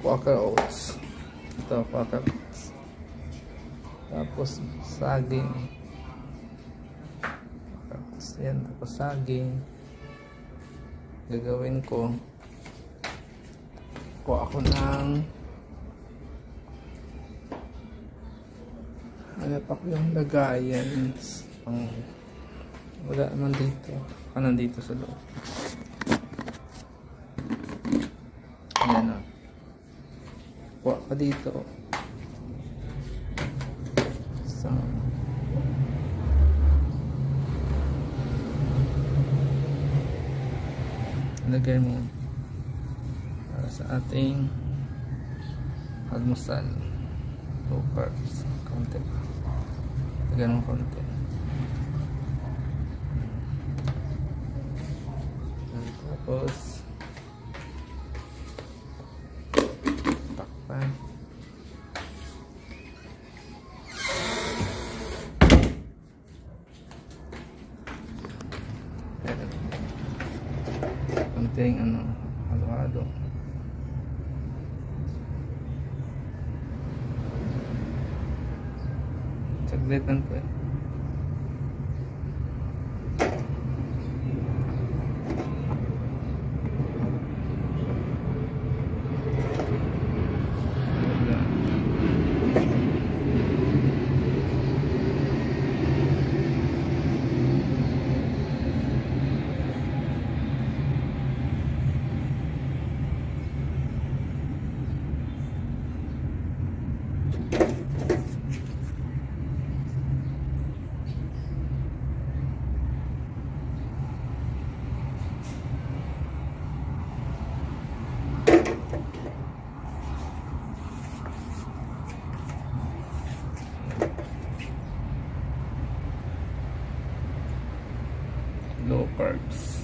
Quaker oats. Ito, Quaker oats. Tapos saging. Tapos yan, tapos saging. Gagawin ko, kuha ako ng hanap ako yung lagayan wala naman dito, nandito sa loob. Ayan o, kuha ka dito so, lagay mo para sa ating almusal. Low carbs, konti, lagyan mo konti. Tapos takpan. Konting halo-halo. Saglit lang po eh. Low carbs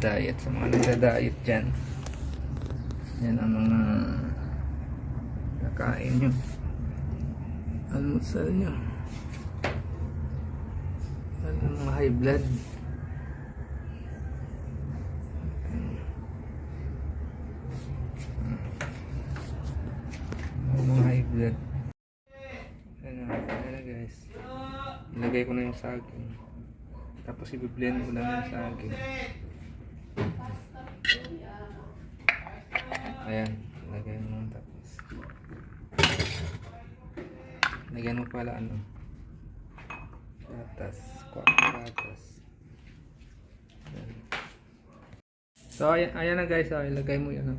diet, sa mga nagda-diet dyan, yan ang mga nakain nyo, almusal nyo, yan ang mga high blood. Mga high blood. Ayan na guys, ilagay ko na yung saging, tapos i-blend ko lang yung saging. Ayan, lagay mo, tapos lagyan mo pala gatas, gatas. So ayan na guys, ilagay mo yan.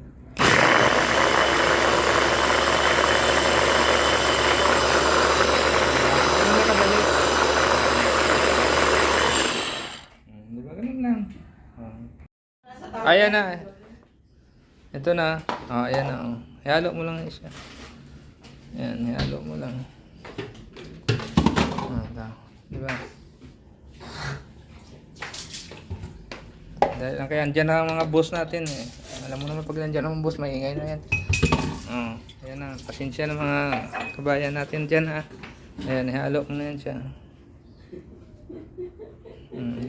Ayan na. Ito na. Ayan na. Ihalo mo lang siya. Ayan, ihalo mo lang. Diba? Dahil lang kaya andyan na ang mga boss natin eh. Alam mo naman pag nandyan ang boss, maingay na yan. Ayan na. Pasensya na mga kabayan natin dyan ha. Ayan, ihalo mo na yan siya.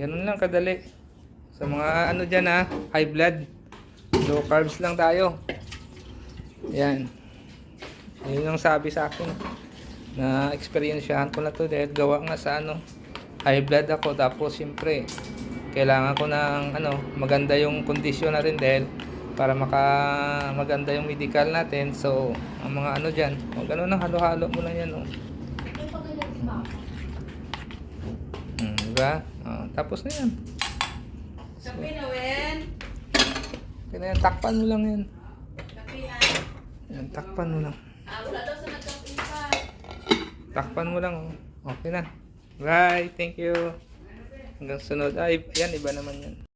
Ganun lang kadali. Sa mga dyan ha, high blood, low carbs lang tayo. Yan. Yun yung sabi sa akin. Na experiensyahan ko na to dahil gawa nga sa high blood ako. Tapos siyempre, kailangan ko ng maganda yung kondisyon natin dahil para maganda yung medical natin. So, ang mga dyan, gano'n lang, halo-halo mo lang yan. Diba? Tapos na yan. Kape na, Wen. Kaya yan, takpan mo lang yan. Kape Yan, takpan mo lang. wala daw sa nagkape pa. Takpan mo lang. Okay na. Bye. Thank you. Hanggang sunod. Yan, iba naman yan.